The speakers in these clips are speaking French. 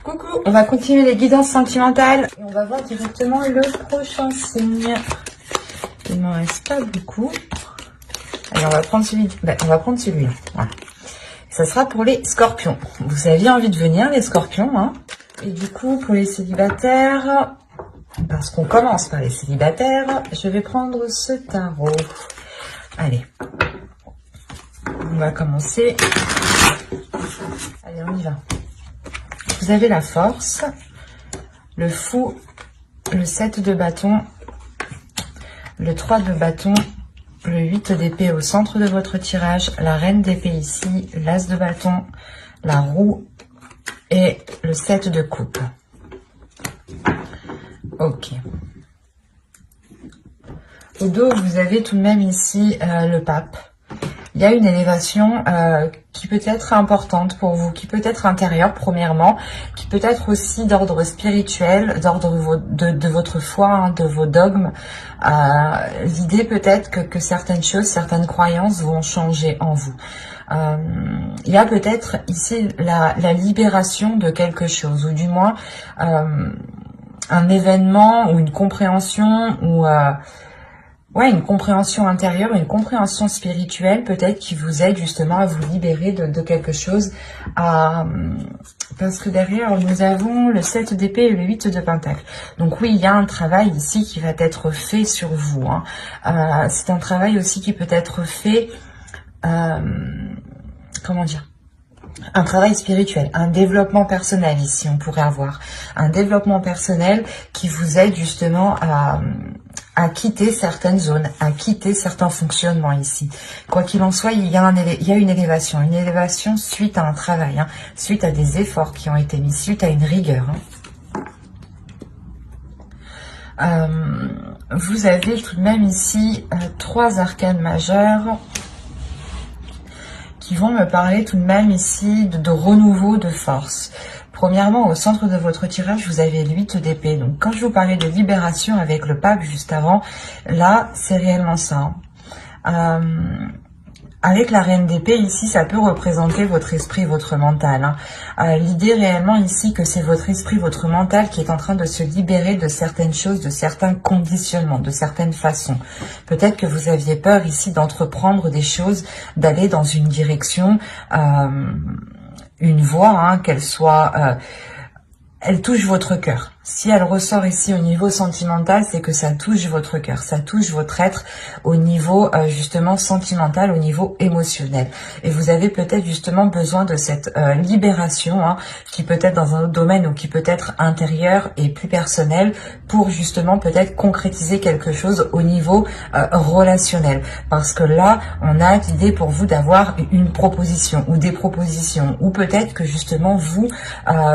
Coucou, on va continuer les guidances sentimentales et on va voir directement le prochain signe. Il m'en reste pas beaucoup. Allez, on va prendre celui, celui-là. Voilà. Ça sera pour les scorpions. Vous aviez envie de venir, les scorpions, hein. Et du coup, pour les célibataires, parce qu'on commence par les célibataires, je vais prendre ce tarot. Allez. On va commencer. Allez, on y va. Vous avez la force, le fou, le 7 de bâton, le 3 de bâton, le 8 d'épée au centre de votre tirage, la reine d'épée ici, l'as de bâton, la roue et le 7 de coupe. Ok. Au dos, vous avez tout de même ici le pape. Il y a une élévation qui peut être importante pour vous, qui peut être intérieure premièrement, qui peut être aussi d'ordre spirituel, d'ordre de votre foi, hein, de vos dogmes. L'idée peut-être que certaines choses, certaines croyances vont changer en vous. Il y a peut-être ici la libération de quelque chose, ou du moins un événement ou une compréhension ou... ouais, une compréhension intérieure, une compréhension spirituelle peut-être qui vous aide justement à vous libérer de quelque chose. Parce que derrière, nous avons le 7 d'épée et le 8 de pentacle. Donc oui, il y a un travail ici qui va être fait sur vous. Hein. C'est un travail aussi qui peut être fait... comment dire ? Un travail spirituel, un développement personnel ici, on pourrait avoir. Un développement personnel qui vous aide justement à quitter certaines zones, à quitter certains fonctionnements ici. Quoi qu'il en soit, il y a une élévation suite à un travail, hein, suite à des efforts qui ont été mis, suite à une rigueur. Hein. Vous avez tout de même ici 3 arcanes majeures qui vont me parler tout de même ici de renouveau de force. Premièrement, au centre de votre tirage, vous avez le 8 d'épée. Donc, quand je vous parlais de libération avec le pape juste avant, là, c'est réellement ça. Avec la reine d'épée, ici, ça peut représenter votre esprit, votre mental. Hein. L'idée réellement ici que c'est votre esprit, votre mental qui est en train de se libérer de certaines choses, de certains conditionnements, de certaines façons. Peut-être que vous aviez peur ici d'entreprendre des choses, d'aller dans une direction, une voie, hein, qu'elle soit... elle touche votre cœur. Si elle ressort ici au niveau sentimental, c'est que ça touche votre cœur, ça touche votre être au niveau justement sentimental, au niveau émotionnel. Et vous avez peut-être justement besoin de cette libération, hein, qui peut être dans un autre domaine ou qui peut être intérieur et plus personnel, pour justement peut-être concrétiser quelque chose au niveau relationnel. Parce que là, on a l'idée pour vous d'avoir une proposition ou des propositions, ou peut-être que justement vous,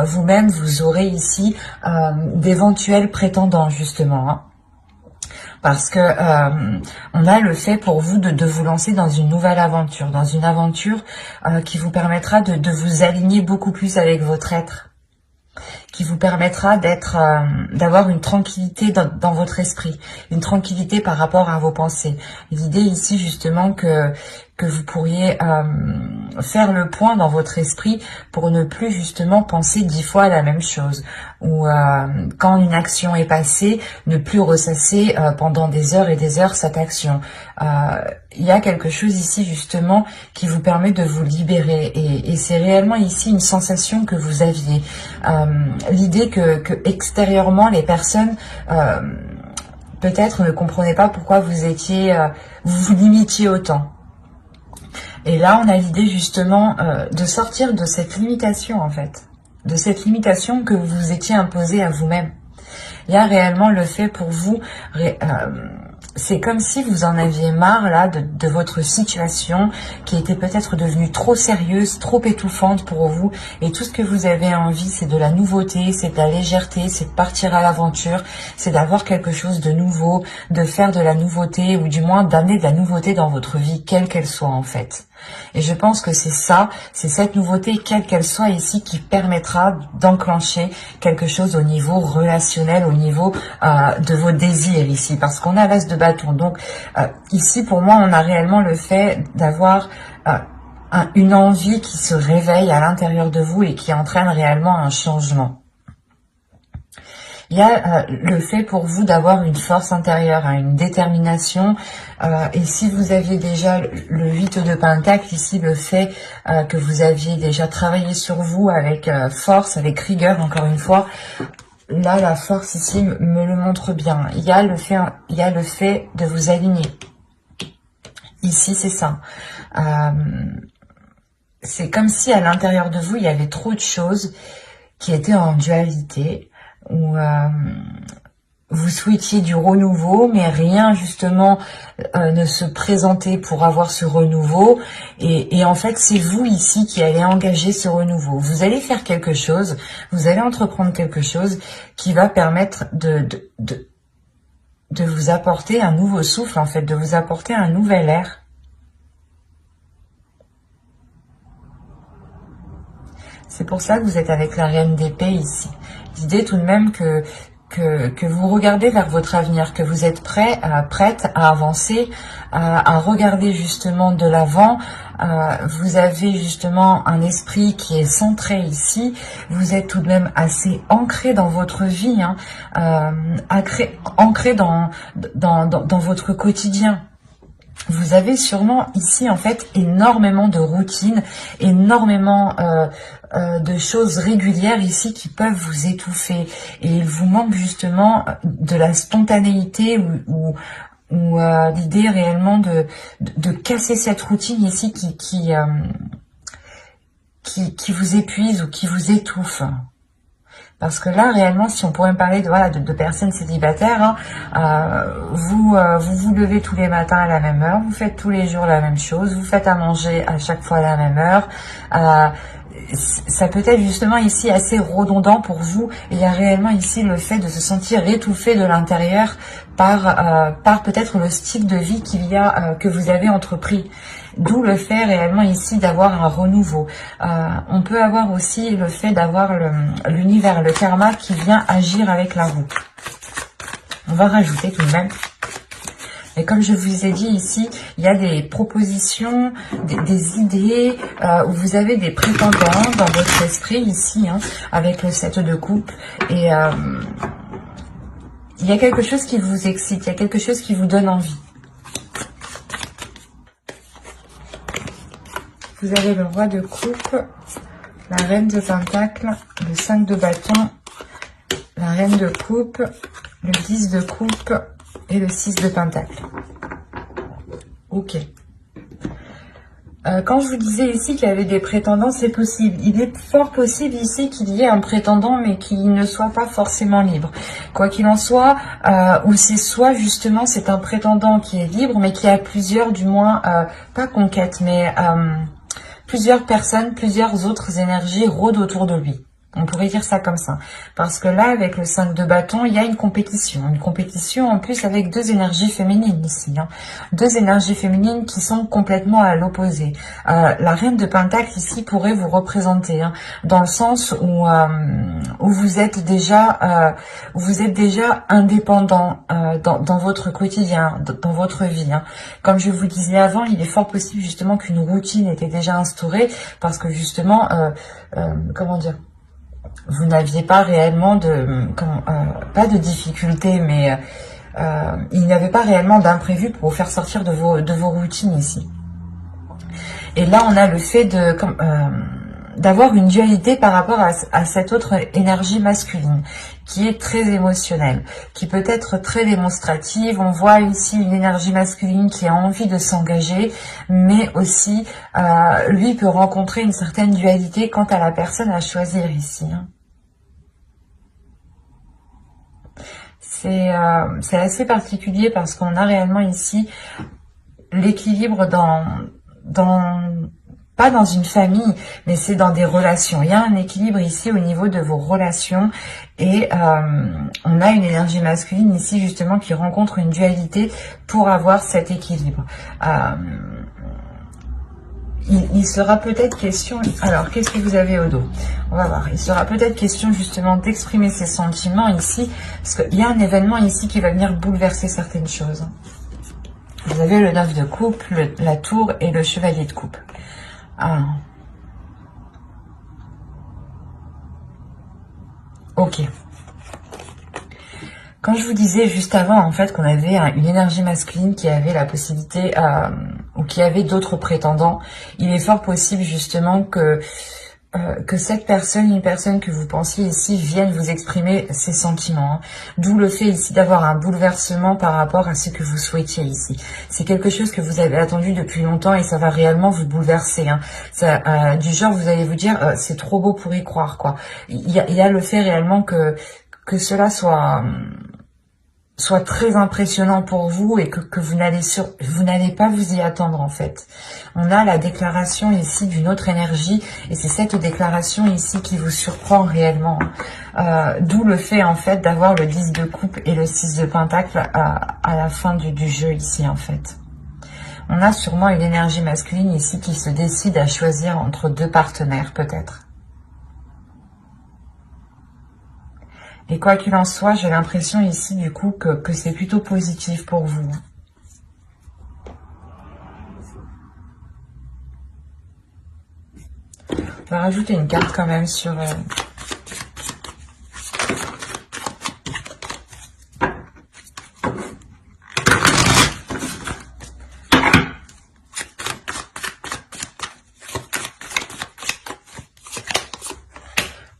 vous-même, vous aurez ici d'éventuels prétendants justement, hein. Parce que on a le fait pour vous de vous lancer dans une nouvelle aventure, dans une aventure qui vous permettra de vous aligner beaucoup plus avec votre être, qui vous permettra d'avoir une tranquillité dans votre esprit, une tranquillité par rapport à vos pensées. L'idée ici justement que vous pourriez faire le point dans votre esprit pour ne plus justement penser 10 fois à la même chose, ou quand une action est passée, ne plus ressasser pendant des heures et des heures cette action. Il y a quelque chose ici justement qui vous permet de vous libérer, et c'est réellement ici une sensation que vous aviez. L'idée que extérieurement les personnes peut-être ne comprenaient pas pourquoi vous vous limitiez autant. Et là, on a l'idée justement de sortir de cette limitation en fait, de cette limitation que vous étiez imposée à vous-même. Il y a réellement le fait pour vous, c'est comme si vous en aviez marre là de votre situation qui était peut-être devenue trop sérieuse, trop étouffante pour vous, et tout ce que vous avez envie, c'est de la nouveauté, c'est de la légèreté, c'est de partir à l'aventure, c'est d'avoir quelque chose de nouveau, de faire de la nouveauté, ou du moins d'amener de la nouveauté dans votre vie, quelle qu'elle soit en fait. Et je pense que c'est ça, c'est cette nouveauté, quelle qu'elle soit ici, qui permettra d'enclencher quelque chose au niveau relationnel, au niveau de vos désirs ici, parce qu'on a l'as de bâton. Donc ici, pour moi, on a réellement le fait d'avoir une envie qui se réveille à l'intérieur de vous et qui entraîne réellement un changement. Il y a le fait pour vous d'avoir une force intérieure, hein, une détermination. Et si vous aviez déjà le 8 de Pentacle, ici le fait que vous aviez déjà travaillé sur vous avec force, avec rigueur, encore une fois, là la force ici me le montre bien. Il y a le fait de vous aligner. Ici c'est ça. C'est comme si à l'intérieur de vous, il y avait trop de choses qui étaient en dualité, où vous souhaitiez du renouveau, mais rien justement ne se présentait pour avoir ce renouveau. Et en fait, c'est vous ici qui allez engager ce renouveau. Vous allez faire quelque chose, vous allez entreprendre quelque chose qui va permettre de vous apporter un nouveau souffle, en fait, de vous apporter un nouvel air. C'est pour ça que vous êtes avec la reine d'épée ici. L'idée tout de même que vous regardez vers votre avenir, que vous êtes prête à avancer, à regarder justement de l'avant. Vous avez justement un esprit qui est centré ici. Vous êtes tout de même assez ancré dans votre vie, hein, ancré dans votre quotidien. Vous avez sûrement ici en fait énormément de routines, énormément de choses régulières ici qui peuvent vous étouffer. Et il vous manque justement de la spontanéité ou l'idée réellement de casser cette routine ici qui vous épuise ou qui vous étouffe. Parce que là, réellement, si on pourrait me parler de personnes célibataires, hein, vous levez tous les matins à la même heure, vous faites tous les jours la même chose, vous faites à manger à chaque fois à la même heure. Ça peut être justement ici assez redondant pour vous. Et il y a réellement ici le fait de se sentir étouffé de l'intérieur par peut-être le style de vie que vous avez entrepris. D'où le fait réellement ici d'avoir un renouveau. On peut avoir aussi le fait d'avoir l'univers, le karma qui vient agir avec la roue. On va rajouter tout de même. Et comme je vous ai dit ici, il y a des propositions, des idées, où vous avez des prétendants dans votre esprit ici, hein, avec le 7 de coupe. Et il y a quelque chose qui vous excite, il y a quelque chose qui vous donne envie. Vous avez le roi de coupe, la reine de pentacle, le 5 de bâton, la reine de coupe, le 10 de coupe et le 6 de pentacle. Ok. Quand je vous disais ici qu'il y avait des prétendants, c'est possible. Il est fort possible ici qu'il y ait un prétendant, mais qu'il ne soit pas forcément libre. Quoi qu'il en soit, ou c'est soit justement c'est un prétendant qui est libre, mais qui a plusieurs, du moins, pas conquêtes, mais plusieurs personnes, plusieurs autres énergies rôdent autour de lui. On pourrait dire ça comme ça. Parce que là, avec le 5 de bâton, il y a une compétition. Une compétition en plus avec deux énergies féminines ici. Hein. Deux énergies féminines qui sont complètement à l'opposé. La reine de pentacle ici pourrait vous représenter. Hein, dans le sens où vous êtes déjà indépendant dans votre quotidien, dans votre vie. Hein. Comme je vous disais avant, il est fort possible justement qu'une routine était déjà instaurée. Parce que justement, comment dire, vous n'aviez pas réellement pas de difficultés, mais il n'y avait pas réellement d'imprévu pour vous faire sortir de vos routines ici. Et là, on a le fait d'avoir une dualité par rapport à cette autre énergie masculine, qui est très émotionnelle, qui peut être très démonstrative. On voit ici une énergie masculine qui a envie de s'engager, mais aussi, lui peut rencontrer une certaine dualité quant à la personne à choisir ici. Hein. C'est assez particulier parce qu'on a réellement ici l'équilibre pas dans une famille, mais c'est dans des relations. Il y a un équilibre ici au niveau de vos relations et on a une énergie masculine ici justement qui rencontre une dualité pour avoir cet équilibre. Il sera peut-être question... Alors, qu'est-ce que vous avez au dos? On va voir. Il sera peut-être question justement d'exprimer ses sentiments ici, parce qu'il y a un événement ici qui va venir bouleverser certaines choses. Vous avez le 9 de coupe, la tour et le chevalier de coupe. Ah. Ok. Quand je vous disais juste avant, en fait, qu'on avait une énergie masculine qui avait la possibilité, ou qui avait d'autres prétendants, il est fort possible justement que cette personne, une personne que vous pensiez ici, vienne vous exprimer ses sentiments. Hein. D'où le fait ici d'avoir un bouleversement par rapport à ce que vous souhaitiez ici. C'est quelque chose que vous avez attendu depuis longtemps et ça va réellement vous bouleverser. Hein. Ça, du genre, vous allez vous dire, c'est trop beau pour y croire, quoi. Il y a le fait réellement que cela soit très impressionnant pour vous et que vous n'allez pas vous y attendre en fait. On a la déclaration ici d'une autre énergie et c'est cette déclaration ici qui vous surprend réellement. D'où le fait en fait d'avoir le 10 de coupe et le 6 de pentacle à la fin du jeu ici en fait. On a sûrement une énergie masculine ici qui se décide à choisir entre deux partenaires peut-être. Et quoi qu'il en soit, j'ai l'impression ici du coup que c'est plutôt positif pour vous. On va rajouter une carte quand même sur...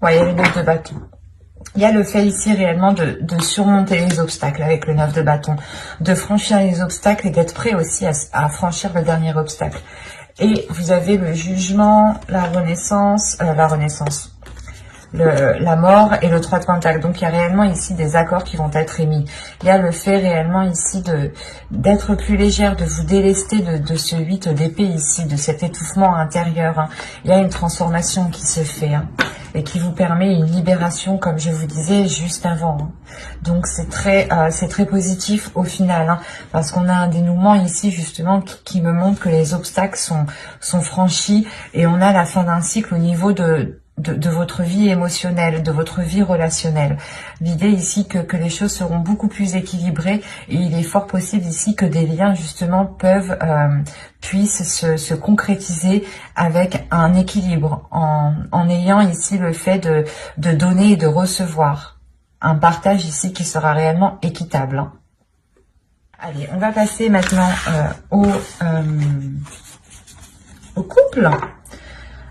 Ouais, il y a les 9 de bâton. Il y a le fait ici réellement de surmonter les obstacles avec le 9 de bâton, de franchir les obstacles et d'être prêt aussi à franchir le dernier obstacle. Et vous avez le jugement, la renaissance, la mort et le 3 de pentacle. Donc il y a réellement ici des accords qui vont être émis. Il y a le fait réellement ici d'être plus légère, de vous délester de ce 8 d'épée ici, de cet étouffement intérieur. Hein. Il y a une transformation qui se fait. Hein. Et qui vous permet une libération, comme je vous disais juste avant. Hein. Donc c'est très positif au final, hein, parce qu'on a un dénouement ici justement qui me montre que les obstacles sont franchis et on a la fin d'un cycle au niveau de votre vie émotionnelle, de votre vie relationnelle. L'idée ici que les choses seront beaucoup plus équilibrées et il est fort possible ici que des liens justement puissent se concrétiser avec un équilibre en ayant ici le fait de donner et de recevoir. Un partage ici qui sera réellement équitable. Hein. Allez, on va passer maintenant au couple.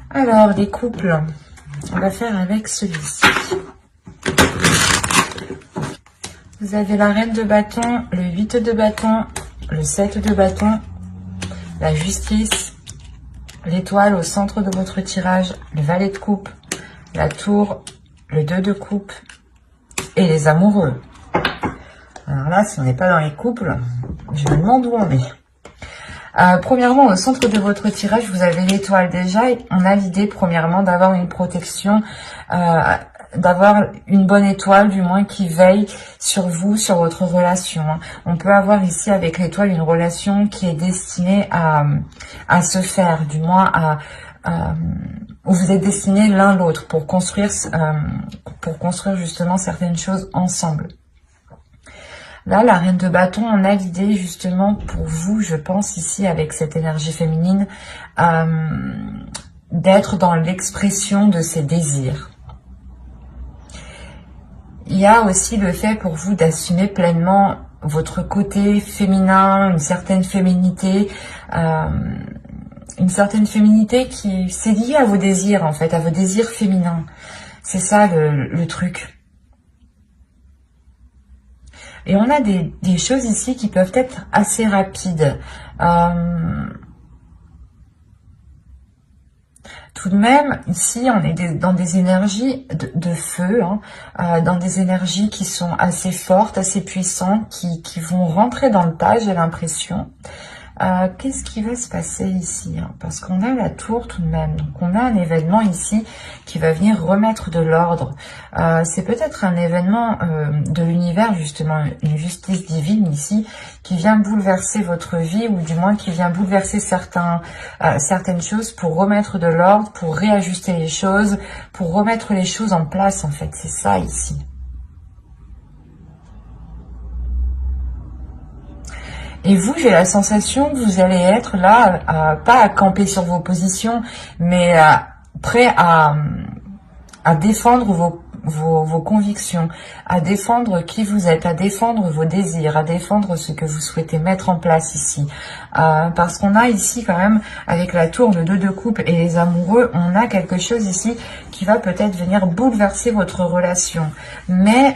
Alors, les couples... On va faire avec celui-ci. Vous avez la reine de bâton, le 8 de bâton, le 7 de bâton, la justice, l'étoile au centre de votre tirage, le valet de coupe, la tour, le 2 de coupe et les amoureux. Alors là, si on n'est pas dans les couples, je me demande où on est. Premièrement, au centre de votre tirage, vous avez l'étoile déjà. Et on a l'idée, premièrement, d'avoir une protection, d'avoir une bonne étoile, du moins, qui veille sur vous, sur votre relation. On peut avoir ici, avec l'étoile, une relation qui est destinée à se faire, du moins, où vous êtes destinés l'un l'autre pour construire justement certaines choses ensemble. Là, la reine de bâton, on a l'idée justement pour vous, je pense ici avec cette énergie féminine, d'être dans l'expression de ses désirs. Il y a aussi le fait pour vous d'assumer pleinement votre côté féminin, une certaine féminité qui c'est lié à vos désirs en fait, à vos désirs féminins. C'est ça le truc. Et on a des choses ici qui peuvent être assez rapides. Tout de même, ici, on est dans des énergies de feu, hein, dans des énergies qui sont assez fortes, assez puissantes, qui vont rentrer dans le tas, j'ai l'impression. Qu'est-ce qui va se passer ici, hein? Parce qu'on a la tour tout de même. Donc on a un événement ici qui va venir remettre de l'ordre. C'est peut-être un événement de l'univers, justement, une justice divine ici, qui vient bouleverser votre vie, ou du moins qui vient bouleverser certaines choses pour remettre de l'ordre, pour réajuster les choses, pour remettre les choses en place, en fait. C'est ça ici. Et vous, j'ai la sensation que vous allez être là, pas à camper sur vos positions, mais prêt à défendre vos convictions, à défendre qui vous êtes, à défendre vos désirs, à défendre ce que vous souhaitez mettre en place ici. Parce qu'on a ici quand même, avec la tour, le 2 de coupe et les amoureux, on a quelque chose ici qui va peut-être venir bouleverser votre relation. Mais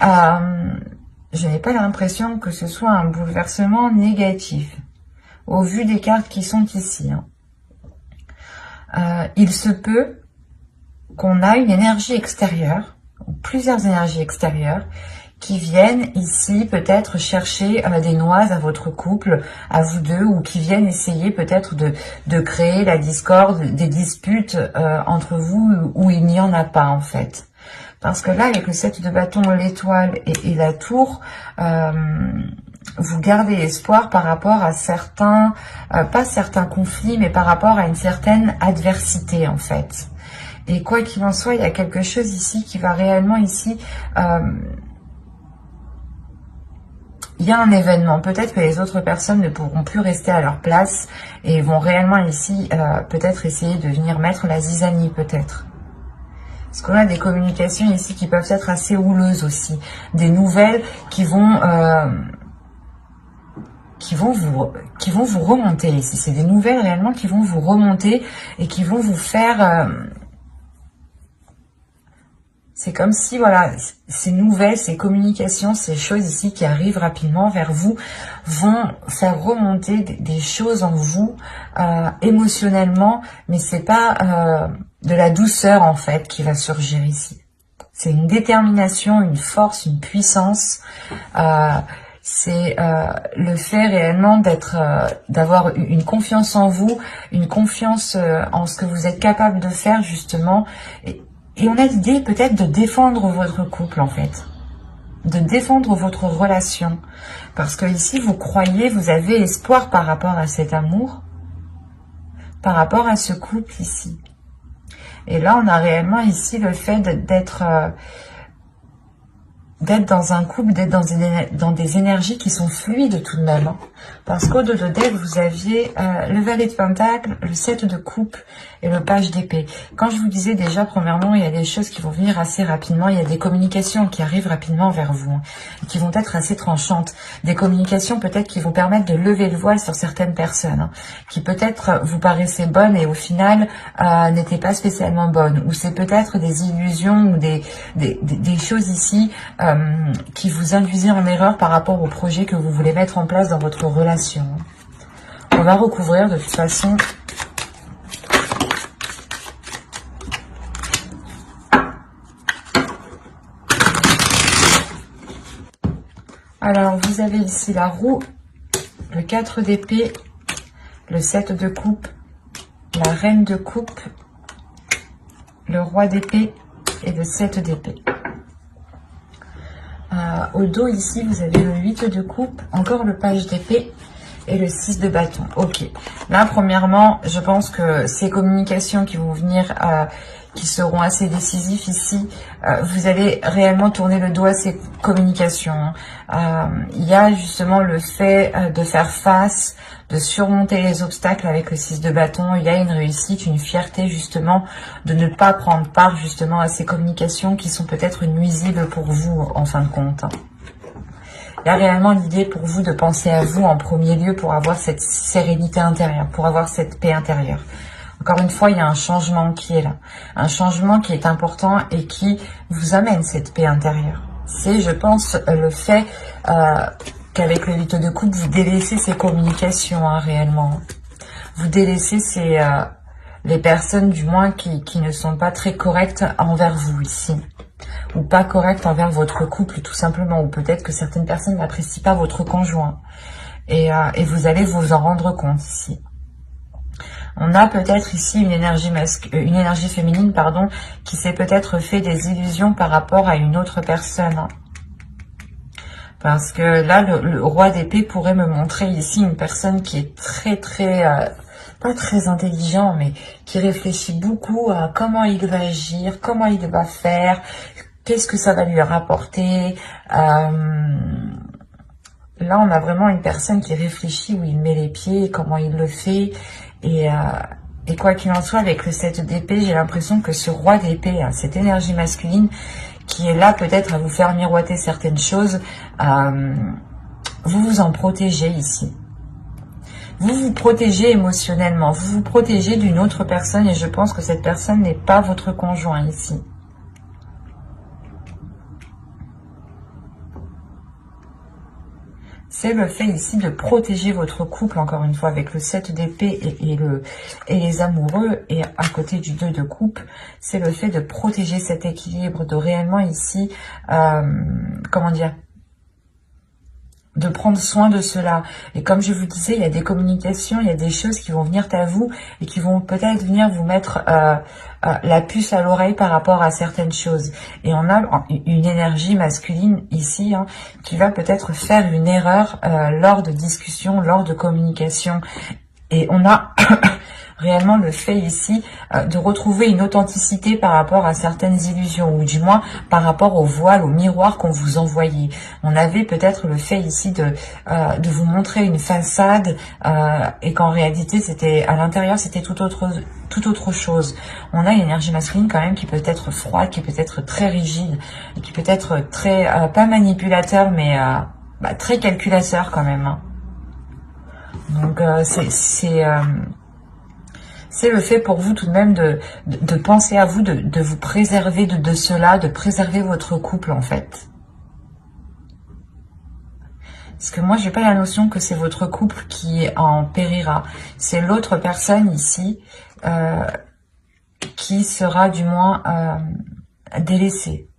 je n'ai pas l'impression que ce soit un bouleversement négatif, au vu des cartes qui sont ici. Il se peut qu'on a une énergie extérieure, ou plusieurs énergies extérieures, qui viennent ici peut-être chercher des noises à votre couple, à vous deux, ou qui viennent essayer peut-être de créer la discorde, des disputes entre vous où il n'y en a pas en fait. Parce que là, avec le 7 de bâton, l'étoile et la tour, vous gardez espoir par rapport à certains, pas certains conflits, mais par rapport à une certaine adversité en fait. Et quoi qu'il en soit, il y a quelque chose ici qui va réellement ici... il y a un événement, peut-être que les autres personnes ne pourront plus rester à leur place et vont réellement ici peut-être essayer de venir mettre la zizanie peut-être. Parce qu'on a des communications ici qui peuvent être assez houleuses aussi. Des nouvelles qui vont vous remonter ici. C'est des nouvelles réellement qui vont vous remonter et qui vont vous faire... c'est comme si, voilà, ces nouvelles, ces communications, ces choses ici qui arrivent rapidement vers vous vont faire remonter des choses en vous émotionnellement, mais c'est pas de la douceur en fait qui va surgir ici. C'est une détermination, une force, une puissance. C'est le fait réellement d'avoir une confiance en vous, une confiance en ce que vous êtes capable de faire justement. Et on a l'idée peut-être de défendre votre couple en fait, de défendre votre relation. Parce que ici vous croyez, vous avez espoir par rapport à cet amour, par rapport à ce couple ici. Et là on a réellement ici le fait d'être dans un couple, d'être dans des énergies qui sont fluides tout de même. Hein. Parce qu'au dos de deck, vous aviez le valet de pentacle, le 7 de coupe et le page d'épée. Quand je vous disais déjà, premièrement, il y a des choses qui vont venir assez rapidement, il y a des communications qui arrivent rapidement vers vous, hein, qui vont être assez tranchantes. Des communications peut-être qui vont permettre de lever le voile sur certaines personnes, hein, qui peut-être vous paraissaient bonnes et au final n'étaient pas spécialement bonnes. Ou c'est peut-être des illusions ou des choses ici qui vous induisent en erreur par rapport au projet que vous voulez mettre en place dans votre relation. On va recouvrir de toute façon. Alors, vous avez ici la roue, le 4 d'épée, le 7 de coupe, la reine de coupe, le roi d'épée et le 7 d'épée. Au dos ici, vous avez le 8 de coupe, encore le page d'épée et le 6 de bâton. Ok. Là, premièrement, je pense que ces communications qui vont venir, qui seront assez décisifs ici, vous allez réellement tourner le dos à ces communications. Il y a justement le fait de faire face, de surmonter les obstacles avec le 6 de bâton. Il y a une réussite, une fierté justement de ne pas prendre part justement à ces communications qui sont peut-être nuisibles pour vous en fin de compte. Il y a réellement l'idée pour vous de penser à vous en premier lieu pour avoir cette sérénité intérieure, pour avoir cette paix intérieure. Encore une fois, il y a un changement qui est là. Un changement qui est important et qui vous amène cette paix intérieure. C'est, je pense, le fait qu'avec le 8 de coupe, vous délaissez ces communications réellement. Vous délaissez les personnes, du moins, qui ne sont pas très correctes envers vous ici. Ou pas correctes envers votre couple, tout simplement. Ou peut-être que certaines personnes n'apprécient pas votre conjoint. Et vous allez vous en rendre compte ici. On a peut-être ici une énergie féminine, pardon, qui s'est peut-être fait des illusions par rapport à une autre personne. Parce que là, le roi d'épée pourrait me montrer ici une personne qui est pas très intelligent, mais qui réfléchit beaucoup à comment il va agir, comment il va faire, qu'est-ce que ça va lui rapporter. Là, on a vraiment une personne qui réfléchit où il met les pieds, comment il le fait. Et quoi qu'il en soit, avec le 7 d'épée, j'ai l'impression que ce roi d'épée, cette énergie masculine qui est là peut-être à vous faire miroiter certaines choses. Vous vous en protégez ici. Vous vous protégez émotionnellement, vous vous protégez d'une autre personne et je pense que cette personne n'est pas votre conjoint ici. C'est le fait ici de protéger votre couple, encore une fois, avec le 7 d'épée et les amoureux, et à côté du 2 de coupe, c'est le fait de protéger cet équilibre, de réellement ici, comment dire, de prendre soin de cela. Et comme je vous disais, il y a des communications, il y a des choses qui vont venir à vous et qui vont peut-être venir vous mettre la puce à l'oreille par rapport à certaines choses. Et on a une énergie masculine ici qui va peut-être faire une erreur lors de discussions, lors de communication. Et on a réellement le fait ici de retrouver une authenticité par rapport à certaines illusions, ou du moins par rapport au voile, au miroir qu'on vous envoyait. On avait peut-être le fait ici de vous montrer une façade et qu'en réalité c'était à l'intérieur c'était tout autre chose. On a une énergie masculine quand même qui peut être froide, qui peut être très rigide, et qui peut être très pas manipulateur mais très calculateur quand même. Donc c'est le fait pour vous tout de même de penser à vous, de vous préserver de cela, de préserver votre couple en fait. Parce que moi, j'ai pas la notion que c'est votre couple qui en périra. C'est l'autre personne ici qui sera du moins délaissée.